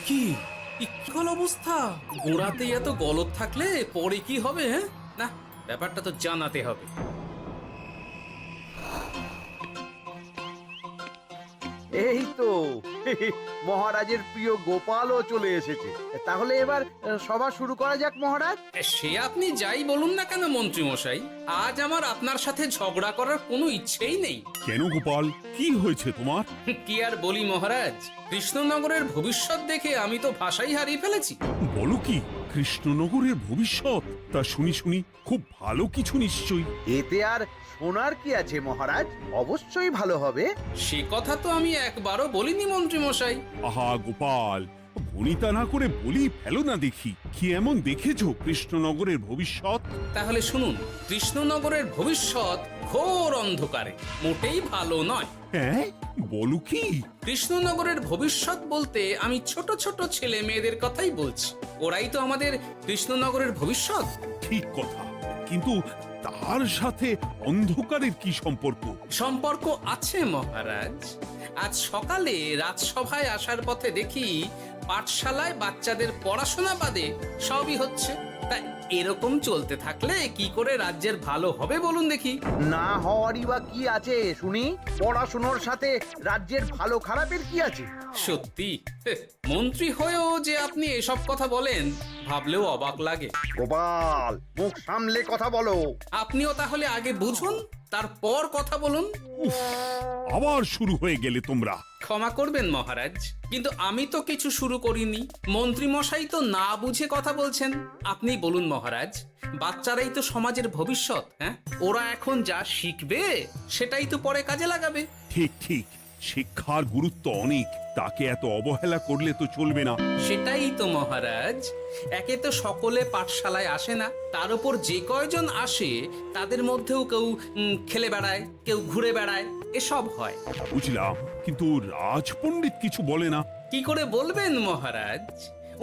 কি কোন অবস্থা? গোড়াতেই এত গলদ থাকলে পরে কি হবে? হ্যাঁ, না, ব্যাপারটা তো জানাতে হবে। এই তো মহারাজের প্রিয় গোপালও চলে এসেছে। তাহলে এবার সভা শুরু করা যাক মহারাজ। সে আপনি যাই বলুন না কেন মন্ত্রী মশাই, আজ আমার আপনার সাথে ঝগড়া করার কোনো ইচ্ছেই নেই। কেন গোপাল, কি হয়েছে তোমার? কি আর বলি মহারাজ, কৃষ্ণনগরের ভবিষ্যৎ দেখে আমি তো ভাষাই হারিয়ে ফেলেছি। বলো কি, কৃষ্ণনগরের ভবিষ্যৎ? তা শুনি শুনি, খুব ভালো কিছু নিশ্চয়ই। এতে আর শোনার কি আছে মহারাজ, অবশ্যই ভালো হবে। সে কথা তো আমি একবারও বলিনি মন্ত্রী মশাই। আহা গোপাল, ভনিতা না করে বলি ফেলো না দেখি, কি এমন দেখেছো কৃষ্ণনগরের ভবিষ্যৎ? তাহলে শুনুন, কৃষ্ণনগরের ভবিষ্যৎ ঘোর অন্ধকারে, মোটেই ভালো নয়। হ্যাঁ, বলো কি? কৃষ্ণনগরের ভবিষ্যৎ বলতে আমি ছোট ছোট ছেলে মেয়েদের কথাই বলছি। ওরাই তো আমাদের কৃষ্ণনগরের ভবিষ্যৎ। ঠিক কথা, কিন্তু তার সাথে অন্ধকারের কি সম্পর্ক? সম্পর্ক আছে মহারাজ। আজ সকালে রাজসভায় আসার পথে দেখি পাঠশালায় বাচ্চাদের পড়াশোনা বাদে সবই হচ্ছে। তা এরকম চলতে থাকলে কি করে রাজ্যের ভালো হবে বলুন দেখি? না হওয়ারই বা কি আছে শুনি? পড়াশোনার সাথে রাজ্যের ভালো খারাপের কি আছে? সত্যি মন্ত্রী হয়েও যে আপনি এসব কথা বলেন, ভাবলেও অবাক লাগে। গোপাল, মুখ সামলে কথা বলো। আপনিও তাহলে আগে বুঝুন, তারপর কথা বলুন। আবার শুরু হয়ে গেলে তোমরা। ক্ষমা করবেন মহারাজ, কিন্তু আমি তো কিছু শুরু করিনি। মন্ত্রী মশাই তো না বুঝে কথা বলছেন। আপনি বলুন মহারাজ, বাচ্চারাই তো সমাজের ভবিষ্যৎ। হ্যাঁ, ওরা এখন যা শিখবে সেটাই তো পরে কাজে লাগাবে। ঠিক ঠিক, শিক্ষার গুরুত্ব অনেক, তাকে এত অবহেলা করলে তো চলবে না। সেটাই তো মহারাজ, একে তো সকলে পাঠশালায় আসে না, তার উপর যে কয়জন আসে তাদের মধ্যেও কেউ খেলে বেড়ায়, কেউ ঘুরে বেড়ায়, এসব হয়। বুঝলাম, কিন্তু রাজপণ্ডিত কিছু বলে না। কি করে বলবেন মহারাজ?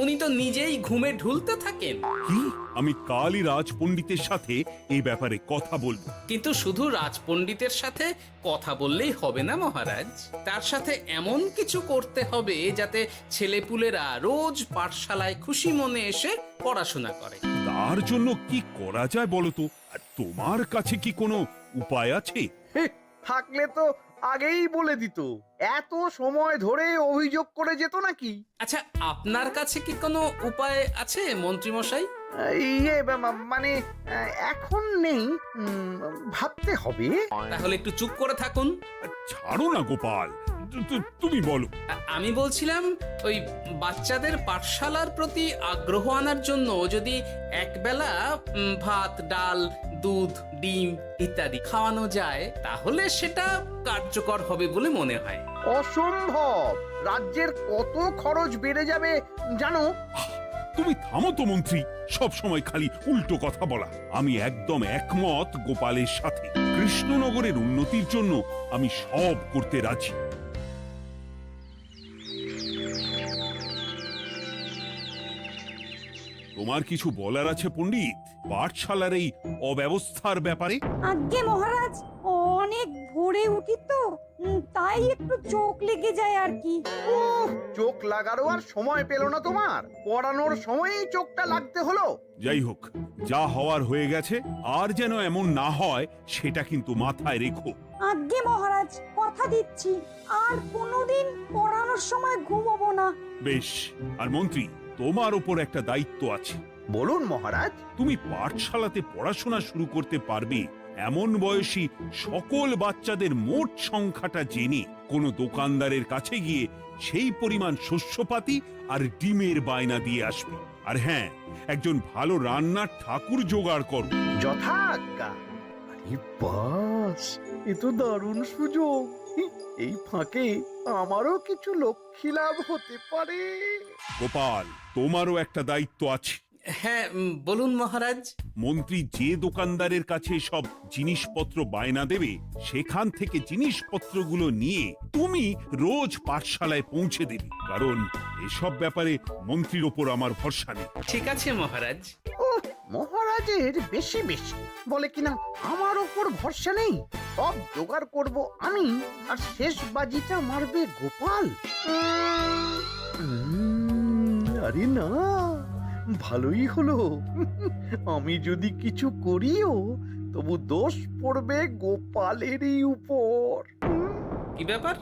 উনি তো নিজেই ঘুমে ঢুলতে থাকেন। কি? আমি কালই রাজপণ্ডিতের সাথে এই ব্যাপারে কথা বলবো। কিন্তু শুধু রাজপণ্ডিতের সাথে কথা বললেই হবে না মহারাজ, তার সাথে এমন কিছু করতে হবে যাতে ছেলেপুলেরা রোজ পাঠশালায় খুশি মনে এসে পড়াশোনা করে। তার জন্য কি করা যায় বলো তো? আর তোমার কাছে কি কোনো উপায় আছে? থাকলে তো আগেই বলে দিত, এত সময় ধরে অভিযোগ করে যেত নাকি? আচ্ছা, আপনার কাছে কি কোনো উপায় আছে মন্ত্রী মশাই? মানে এখন নেই, ভাবতে হবে। তাহলে একটু চুপ করে থাকুন। ছাড়ো না গোপাল, তুমি বলো। আমি বলছিলাম, ওই বাচ্চাদের পাঠশালার প্রতি আগ্রহ আনার জন্য যদি একবেলা ভাত, ডাল, দুধ, ডিম ইত্যাদি খাওয়ানো যায়, তাহলে সেটা কার্যকর হবে বলে মনে হয়। অসম্ভব, রাজ্যের কত খরচ বেড়ে যাবে জানো? তুমি থামো তো মন্ত্রী, সব সময় খালি উল্টো কথা বলা। আমি একদম একমত গোপালের সাথে। কৃষ্ণনগরের উন্নতির জন্য আমি সব করতে রাজি। তোমার কিছু বলার আছে পণ্ডিত, পাঠশালার এই অব্যবস্থার ব্যাপারে? আজ্ঞে মহারাজ, অনেক ভোরে উঠি তো, তাই একটু চোখ লেগে যায় আর কি। চোখ লাগারও আর সময় পেল না তোমার? পড়ানোর সময়ই চোখটা লাগতে হলো। যাই হোক, যা হওয়ার হয়ে গেছে, আর যেন এমন না হয় সেটা কিন্তু মাথায় রেখো। আজ্ঞে মহারাজ, কথা দিচ্ছি আর কোনোদিন পড়ানোর সময় ঘুমোবো না। বেশ, আর মন্ত্রী, তোমার ওপর একটা দায়িত্ব আছে। বলুন মহারাজ। তুমি পাঠশালাতে পড়াশোনা শুরু করতে পারবে এমন বয়সী সকল বাচ্চাদের মোট সংখ্যাটা জেনে কোনো দোকানদারের কাছে গিয়ে সেই পরিমাণ শস্যপাতি আর ডিমের বায়না দিয়ে আসবে। আর হ্যাঁ, একজন ভালো রান্নার ঠাকুর জোগাড় করো। যথাজ্ঞা। আরে বাস, এ তো দারুণ সুযোগ। এই ফাঁকে আমারও কিছু লক্ষ্মী লাভ হতে পারে। গোপাল, তোমারও একটা দায়িত্ব আছে। হ্যাঁ, বলুন মহারাজ। মন্ত্রী যে দোকানদারের কাছে সব জিনিসপত্র বায়না দেবে, সেখান থেকে জিনিসপত্রগুলো নিয়ে তুমি রোজ পাঠশালায় পৌঁছে দেবে, কারণ এসব ব্যাপারে মন্ত্রীর ওপর আমার ভরসা নেই। ঠিক আছে মহারাজ। ও, মহারাজের বেশি বেশি বলে কিনা আমার ওপর ভরসা নেই। সব জোগাড় করব আমি, আর শেষ বাজিটা মারবে গোপাল। আরে না, ভালোই হলো। আমি যদি কিছু করিও তবু দোষ পড়বে গোপালেরই উপর। কি ব্যাপার,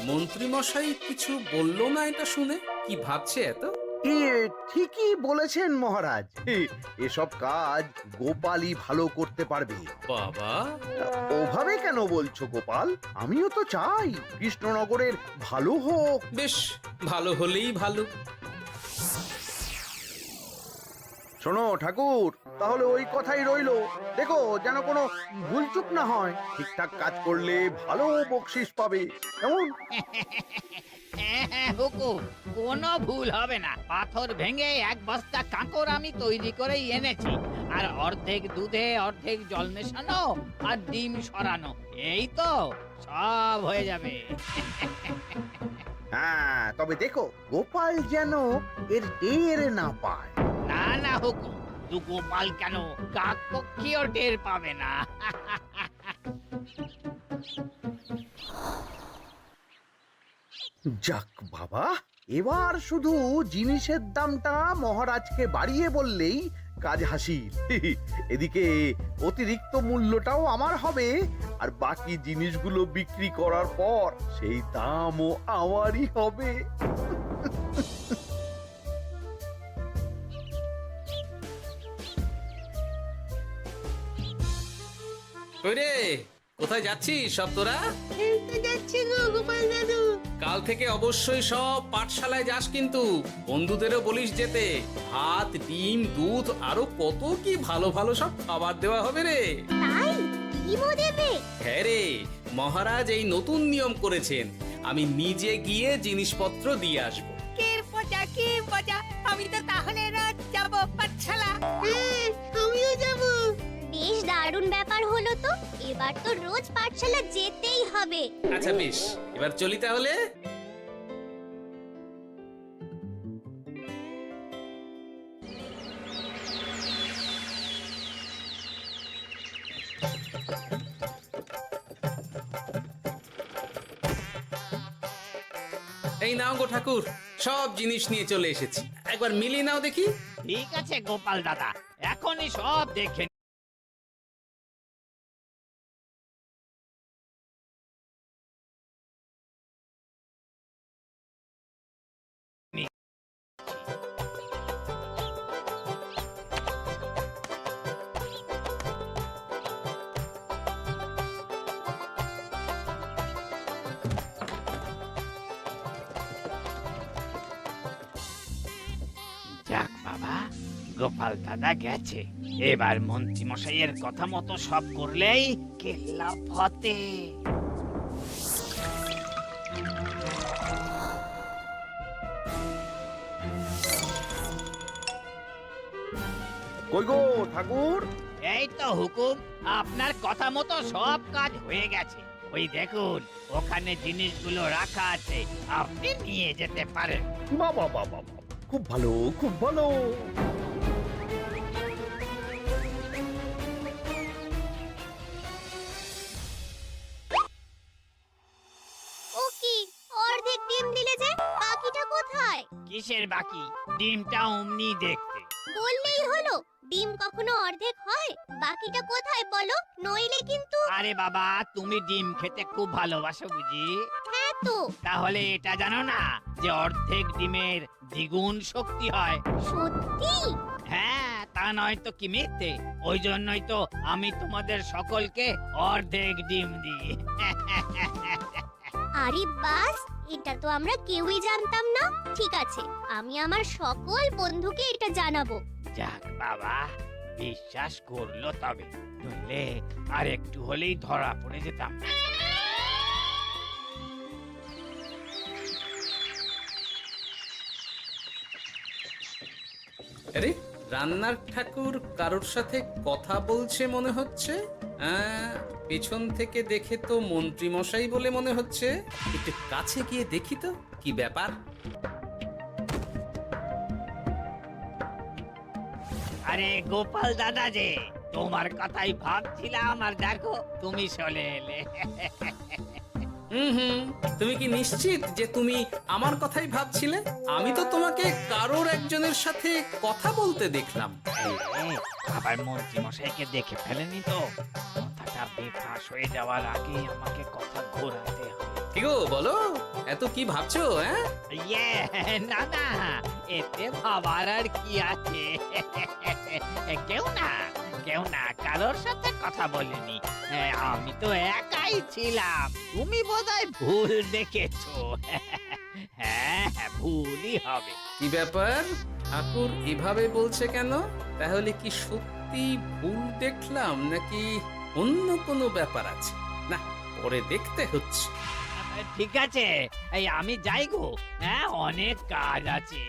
মন্ত্রী মশাই কিছু বললো না এটা শুনে? কি ভাবছে এত? ঠিকই বলেছেন মহারাজ, এসব কাজ গোপালই ভালো করতে পারবে। বাবা, ওভাবে কেন বলছো গোপাল? আমিও তো চাই কৃষ্ণনগরের ভালো হোক। বেশ, ভালো হলেই ভালো। শোনো ঠাকুর, তাহলে ওই কথাই রইলো। দেখো যেন কোনো ভুলচুক না হয়। ঠিকঠাক কাজ করলে ভালো বকশিস পাবে, কেমন? হ্যাঁ হুকুম, কোনো ভুল হবে না। পাথর ভেঙে এক বস্তা কাঁকর আমি তৈরি করেই এনেছি, আর অর্ধেক দুধে অর্ধেক জল মেশানো আর ডিম সরানো, এই তো সব হয়ে যাবে। হ্যাঁ, তবে দেখো গোপাল যেন এর টের না পায়। না না হুকুম, দু গোপাল কেন, কাক পক্ষীও টের পাবে না। যাক বাবা, এবার শুধু জিনিসের দামটা মহারাজকে বাড়িয়ে বললেই কাজ হাসিল। এদিকে অতিরিক্ত মূল্যটাও আমার হবে, আর বাকি জিনিসগুলো বিক্রি করার পর সেই দামও আমারই হবে। ওরে, কোথায় যাচ্ছিস সব তোরা? কাল থেকে অবশ্যই সব পাঠশালায় যাস, কিন্তু বন্ধুদেরও বলিস যেতে। ভাত, ডিম, দুধ, আরো কত কি ভালো ভালো সব খাবার দেওয়া হবে রে। তাই ডিমও দেবে? হ্যাঁ রে, মহারাজ এই নতুন নিয়ম করেছেন। আমি নিজে গিয়ে জিনিসপত্র দিয়ে আসবো। কি মজা, আমি তো তাহলে রোজ যাব পাঠশালা। আমিও যাব। বেশ দারুণ ব্যাপার হলো তো, এবার তো রোজ পাঠশালা যেতেই হবে। আচ্ছা বেশ, এবার চলি তাহলে। এই নাও গো ঠাকুর, সব জিনিস নিয়ে চলে এসেছি। একবার মিলিয়ে নাও দেখি। ঠিক আছে গোপাল দাদা, এখনই সব দেখে যাক বাবা, গোপাল দাদা গেছে। এবার মন্ত্রী মশাইয়ের কথা মতো সব করলেই কেল্লা ফতে। কই গো ঠাকুর? এই তো হুকুম, আপনার কথা মতো সব কাজ হয়ে গেছে। ওই দেখুন, ওখানে জিনিসগুলো রাখা আছে, আপনি নিয়ে যেতে পারেন। বাবা বাবা, খুব ভালো, খুব ভালো। ও কি, অর্ধেক ডিম দিলে যে, বাকিটা কোথায়? কিসের বাকি? ডিমটা অমনি দেখতে। বললেই হলো, ডিম কখনো অর্ধেক হয়? বাকিটা কোথায় বলো, নইলে কিন্তু। আরে বাবা, তুমি ডিম খেতে খুব ভালোবাসো বুঝি? হ্যাঁ তো। তাহলে এটা জানো না যে অর্ধেক ডিমের দ্বিগুণ শক্তি হয়? সত্যি? হ্যাঁ, তা নয় তো কি মিথ্যে? ওই জন্যই তো আমি তোমাদের সকলকে অর্ধেক ডিম দিই। আরে বাস, এটা তো আমরা কেউই জানতাম না। ঠিক আছে, আমি আমার সকল বন্ধুকে এটা জানাবো। যাক বাবা, বিশ্বাস করলো তবে, নইলে আর একটু হলেই ধরা পড়ে যেতাম। আরে, রান্নার ঠাকুর কারোর সাথে কথা বলছে মনে হচ্ছে। পেছন থেকে দেখে তো মন্ত্রী মশাই বলে মনে হচ্ছে। একটু কাছে গিয়ে দেখি তো কি ব্যাপার। আরে গোপাল দাদা যে, তোমার কথাই ভাবছিলাম আর দেখো তুমি চলে এলে। হুম, তুমি কি নিশ্চিত যে তুমি আমার কথাই ভাবছিলে? আমি তো তোমাকে কারোর একজনের সাথে কথা বলতে দেখলাম। আবার মন্ত্রী মশাইকে দেখে ফেলেনি তো? কথাটা বেফাঁস হয়ে যাওয়ার আগেই আমাকে কথা ঘোরাতে হবে। কি গো বলো, এত কি ভাবছো? হ্যাঁ, ইয়ে, না না, এতে ভাবার আর কি আছে? কেউ না কারোর সাথে কথা বলিনি। আমি তো একাই ছিলাম। তুমি বোধহয় ভুল দেখেছো। হ্যাঁ, ভুলই হবে। কি ব্যাপার, ঠাকুর এভাবে বলছে কেন? তাহলে কি সত্যি ভুল দেখলাম নাকি অন্য কোনো ব্যাপার আছে? না, পরে দেখতে হচ্ছে। ঠিক আছে, এই আমি যাই গো। হ্যাঁ, অনেক কাজ আছে।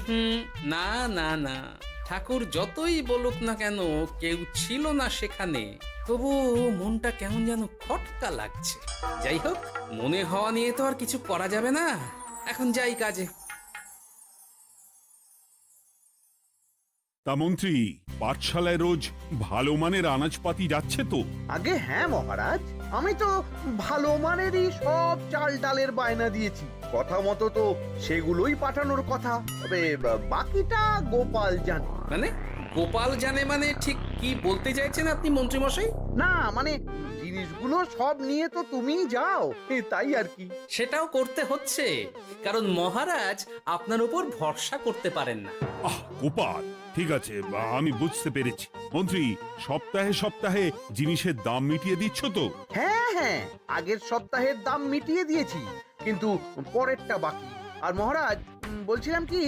হুম, না না না, ঠাকুর যতই বলুক না কেন, কেউ ছিল না সেখানে, তবু মনটা কেমন যেন খটকা লাগছে। যাই হোক, মনে হওয়া নিয়ে তো আর কিছু করা যাবে না। এখন যাই কাজে। তা মন্ত্রী, পাঠশালায় রোজ ভালো মানের আনাজপাতি যাচ্ছে তো? আগে হ্যাঁ মহারাজ, আমি তো ভালো মানেরই সব চাল ডালের বায়না দিয়েছি। কথা মতো তো সেগুলোই পাঠানোর কথা। তবে বাকিটা গোপাল জানে। মানে গোপাল জানে মানে ঠিক কি বলতে চাইছেন আপনি মন্ত্রী মশাই? না মানে জিনিসগুলো সব নিয়ে তো তুমিই যাও, তাই আর কি। সেটাও করতে হচ্ছে, কারণ মহারাজ আপনার উপর ভরসা করতে পারেন না। গোপাল, ঠিক আছে, আমি বুঝতে পেরেছি। মন্ত্রী, সপ্তাহে সপ্তাহে জিনিসের দাম মিটিয়ে দিচ্ছ তো? হ্যাঁ, আগের সপ্তাহের দাম মিটিয়ে দিয়েছি, কিন্তু পরেরটা বাকি। আর মহারাজ, বলছিলাম কি,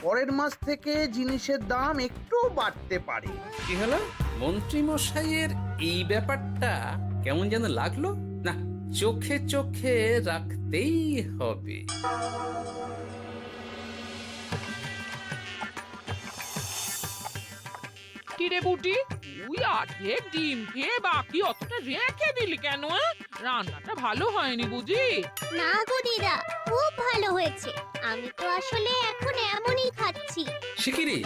পরের মাস থেকে জিনিসের দাম একটু বাড়তে পারে। কি হলো? মন্ত্রী মশাইয়ের এই ব্যাপারটা কেমন যেন লাগলো না, চোখে চোখে রাখতেই হবে। কিরে বুটি, তুই অর্ধেক ডিম খেয়ে বাকি অতটা রেখে দিলি কেন? রান্নাটা ভালো হয়নি বুঝি? না গো দিদা, খুব ভালো হয়েছে। আমি তো আসলে এখন এমনই খাচ্ছি। শিকিরি,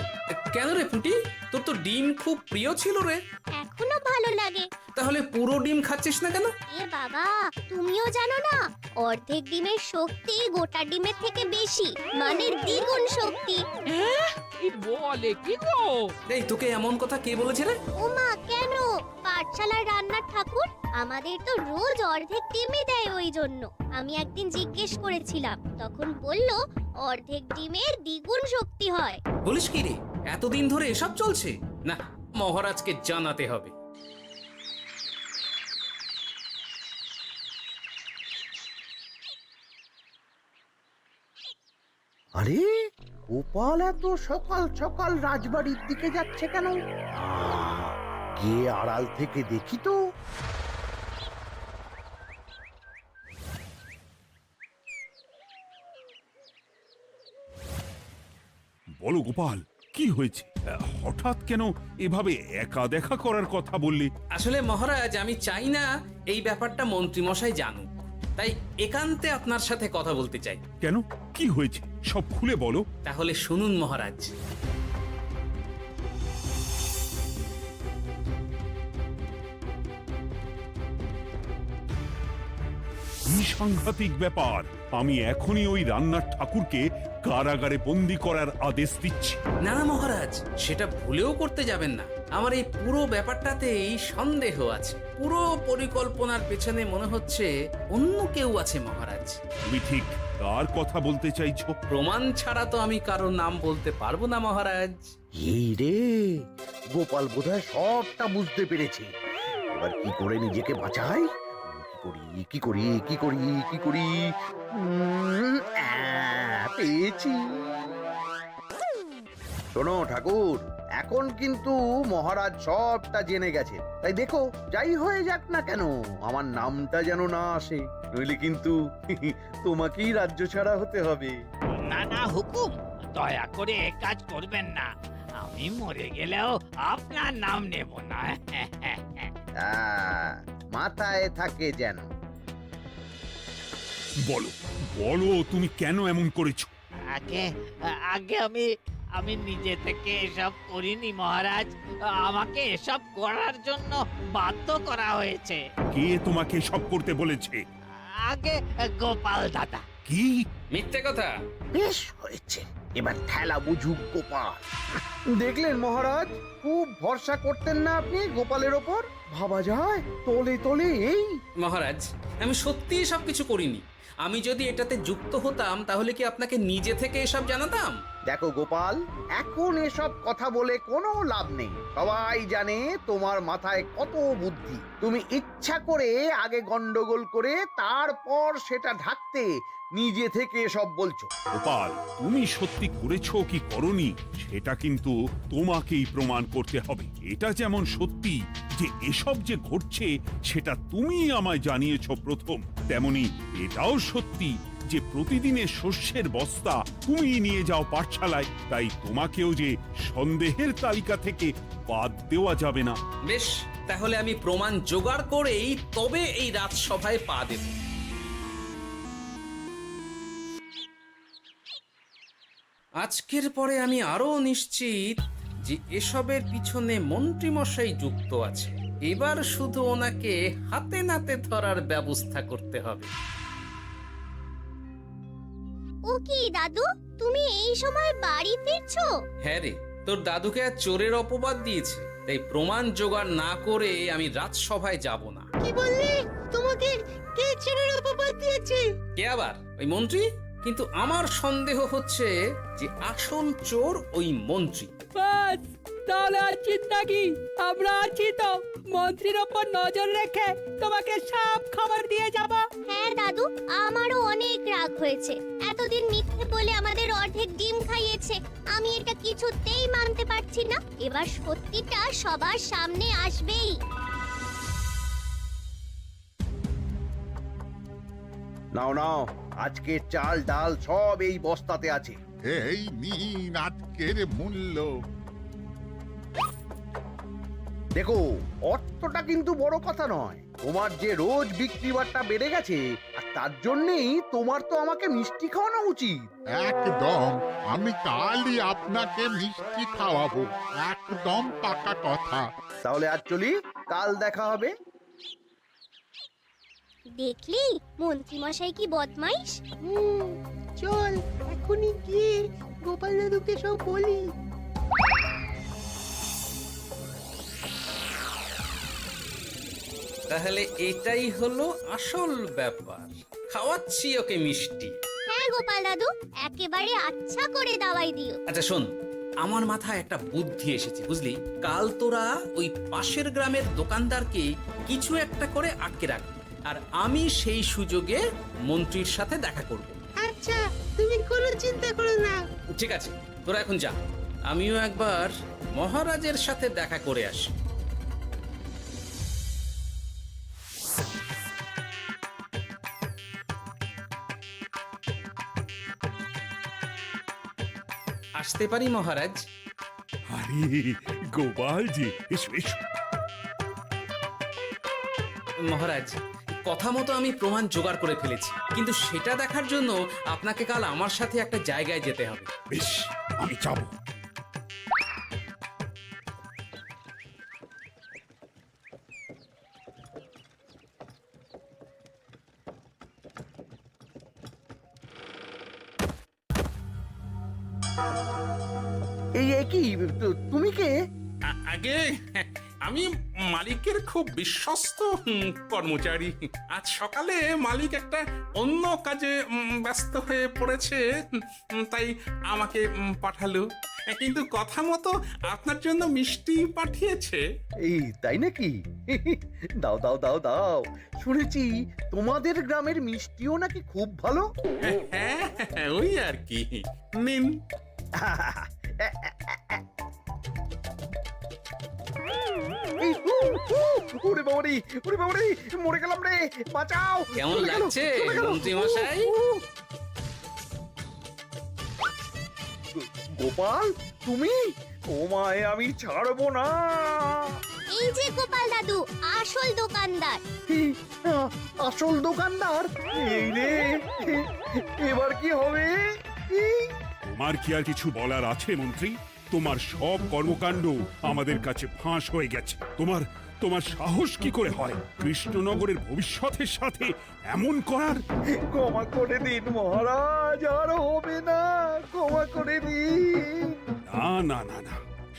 কেন রে পুটি? তোর তো ডিম খুব প্রিয় ছিল রে। এখনো ভালো লাগে। তাহলে পুরো ডিম খাচ্ছিস না কেন? এ বাবা, তুমিও জানো না, অর্ধেক ডিমের শক্তি গোটা ডিমের থেকে বেশি, মানে দ্বিগুণ শক্তি। কি বলে কি গো? এই, তোকে এমন কথা কে বলেছে রে? ওমা, কেন? পাঠশালার রান্নার ঠাকুর আমাদের তো রোজ অর্ধেক ডিমই দেয়, ওই জন্য আমি একদিন জিজ্ঞেস করেছিলাম, তখন বলল অর্ধেক ডিমের দ্বিগুণ শক্তি হয়। বলিস কি রে, এতদিন ধরে এসব চলছে? না, মহারাজকে জানাতে হবে। আরে গোপাল এত সকাল সকাল রাজবাড়ির দিকে যাচ্ছে কেন? গিয়ে আড়াল থেকে দেখি তো। বলো গোপাল, কি হয়েছে? হঠাৎ কেন এভাবে একা দেখা করার কথা বললি? আসলে মহারাজ, আমি চাই না এই ব্যাপারটা মন্ত্রী মশাই জানুক, তাই একান্তে আপনার সাথে কথা বলতে চাই। কেন, কি হয়েছে সব খুলে বলো। তাহলে শুনুন মহারাজ। কি সাংঘাতিক ব্যাপার! আমি এখনই ওই রান্নার ঠাকুরকে কারাগারে বন্দি করার আদেশ দিচ্ছি। না না মহারাজ, সেটা ভুলেও করতে যাবেন না। আমার এই পুরো ব্যাপারটাতেই সন্দেহ আছে। পুরো পরিকল্পনার পেছনে মনে হচ্ছে অন্য কেউ আছে মহারাজ। তুমি ঠিক কার কথা বলতে চাইছো? প্রমাণ ছাড়া তো আমি কারো নাম বলতে পারবো না মহারাজ। এই রে, গোপাল বোধহয় সবটা বুঝতে পেরেছে। এবার কি করে নিজেকে বাঁচাই? কি করি? পেয়েছি। শোনো ঠাকুর, এখন কিন্তু মহারাজ সবটা জেনে গেছে, তাই দেখো যাই হয়ে যাক না কেন আমার নামটা যেন না আসে, নইলে কিন্তু তোমাকেই রাজ্য ছাড়া হতে হবে। না না হুকুম, দয়া করে এ কাজ করবেন না। আমি মরে গেলেও আপনার নাম নেব না। মাথায় থাকে যেন। বলো বলো, তুমি কেন এমন করেছো? আগে আগে আমি আমি নিজে থেকে এসব করিনি মহারাজ, আমাকে এসব করার জন্য বাধ্য করা হয়েছে। কে তোমাকে সব করতে বলেছে? আগে গোপাল দাদা। কি? মিথ্যে কথা। বেশ হয়েছে, এবার ঠেলা বুঝুক গোপাল। দেখলেন মহারাজ, খুব ভরসা করতেন না আপনি গোপালের ওপর? ভাবা যায় তলে তলে এই। মহারাজ, আমি সত্যিই সব কিছু করিনি। আমি যদি এটাতে যুক্ত হতাম তাহলে কি আপনাকে নিজে থেকে এসব জানাতাম? দেখো গোপাল, এখন এসব কথা বলে কোনো লাভ নেই। সবাই জানে তোমার মাথায় কত বুদ্ধি। তুমি ইচ্ছা করে আগে গন্ডগোল করে তারপর সেটা ঢাকতে নিজে থেকে সব বলছো। গোপাল, তুমি সত্যি করেছো কি করনি সেটা কিন্তু তোমাকেই প্রমাণ করতে হবে। এটা যেমন সত্যি যে এসব যে ঘটছে সেটা তুমি আমায় জানিয়েছো প্রথম, তেমনি এটাও সত্যি যে প্রতিদিনের শস্যের বস্তা তুমি নিয়ে যাও পাঠশালায়, তাই তোমাকেও যে সন্দেহের তালিকা থেকে বাদ দেওয়া যাবে না। বেশ, তাহলে আমি প্রমাণ জোগাড় করেই তবে এই রাজসভায় পা দেব। আজকের পরে আমি আরো নিশ্চিত যে এসবের পিছনে মন্ত্রীমশাই যুক্ত আছে। এবার শুধু ওনাকে হাতে নাতে ধরার ব্যবস্থা করতে হবে। ও কি দাদু, তুমি এই সময় বাড়ি ফিরছো? হ্যাঁ রে, তোর দাদুকে আর চোরের অপবাদ দিয়েছে, তাই প্রমাণ জোগাড় না করে আমি রাজসভায় যাব না। কি বললি? তোমাকে কে চোরের অপবাদ দিয়েছে? কে আবার? ওই মন্ত্রী। কিন্তু আমার সন্দেহ হচ্ছে যে আসল চোর ওই মন্ত্রী। বাস, তাহলে আর চিন্তা কি, আমরা আছি তো। মন্ত্রীর ওপর নজর রেখে তোমাকে সব খবর দিয়ে যাব। হ্যাঁ দাদু, আমারও অনেক রাগ হয়েছে। এতদিন মিথ্যে বলে আমাদের অর্ধেক ডিম খাইয়েছে। আমি এটা কিছুতেই মানতে পারছি না। এবার সত্যিটা সবার সামনে আসবেই। নাও নাও, আজকের চাল ডাল সব এই বস্তাতে আছে। এই নিন আজকের মূল্য। দেখো, অর্থটা কিন্তু বড় কথা নয়। তোমার যে রোজ বিক্রি বাট্টা বেড়ে গেছে, আর তার জন্যই তোমার তো আমাকে মিষ্টি খাওয়ানো উচিত। একদম, আমি কালই আপনাকে মিষ্টি খাওয়াবো, একদম পাকা কথা। তাহলে আজ চলি, কাল দেখা হবে। দেখলি মন্ত্রী মশাই কি বদমাইশ। চল এখনই গিয়ে গোপাল দাদুকে সব বলি। তাহলে এটাই হলো আসল ব্যাপার। খাওয়াচ্ছি ওকে মিষ্টি। হ্যাঁ গোপাল দাদু, একেবারে আচ্ছা করে দাওয়াই দিও। আচ্ছা শোন, আমার মাথায় একটা বুদ্ধি এসেছে বুঝলি। কাল তোরা ওই পাশের গ্রামের দোকানদারকে কিছু একটা করে আটকে রাখবি, আর আমি সেই সুযোগে মন্ত্রীর সাথে দেখা করব। আচ্ছা, তুমি কোনো চিন্তা করো না। ঠিক আছে, তোরা এখন যা, আমিও একবার মহারাজের সাথে দেখা করে আসি। আসতে পারি মহারাজ? আরে গোপাল জি, এসো এসো। মহারাজ, কথা মতো আমি প্রমাণ জোগাড় করে ফেলেছি, কিন্তু সেটা দেখার জন্য আপনাকে কাল আমার সাথে একটা জায়গায় যেতে হবে। বেশ, আমি যাবো। এই কি, তুমি কে? আগে আমি মালিকের খুব বিশ্বস্ত কর্মচারী। আজ সকালে মালিক একটা অন্য কাজে ব্যস্ত হয়ে পড়েছে, তাই আমাকে পাঠালো। কিন্তু কথা মতো আপনার জন্য মিষ্টি পাঠিয়েছে। এই তাই নাকি? দাও দাও দাও দাও, শুনেছি তোমাদের গ্রামের মিষ্টিও নাকি খুব ভালো। হ্যাঁ, ওই আর কি। নিন। এই, ওরে বাবারে, ওরে বাবারে, মরে গেলাম রে, বাঁচাও। কেমন চলে গেল, লাগছে চলে গেল। মন্ত্রী মশাই? গোপাল, তুমি? তোমায় আমি ছাড়বো না। এই যে গোপাল দাদু, আসল দোকানদার। এই, আসল দোকানদার? এই রে, এবার কি হবে? এই, তোমার কি আর কিছু বলার আছে মন্ত্রী? তোমার সব কর্মকাণ্ড আমাদের কাছে ফাঁস হয়ে গেছে। তোমার সাহস কি করে হয় কৃষ্ণনগরের ভবিষ্যতের সাথে এমন করার? ক্ষমা করে দিন মহারাজ, আর হবে না, ক্ষমা করে দিন। না না না না,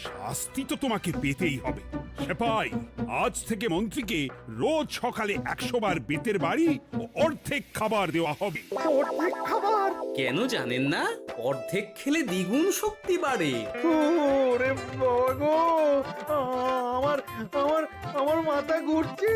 শাস্তি তো তোমাকে পেতেই হবে। সেপাই, আজ থেকে মন্ত্রীকে রোজ সকালে 100 বার বেতের বাড়ি ও অর্ধেক খাবার দেওয়া হবে। অর্ধেক খাবার? কেন জানেন না? অর্ধেক খেলে দ্বিগুণ শক্তি বাড়ে। ওরে বাবা গো, আমার আমার আমার মাথা ঘুরছে।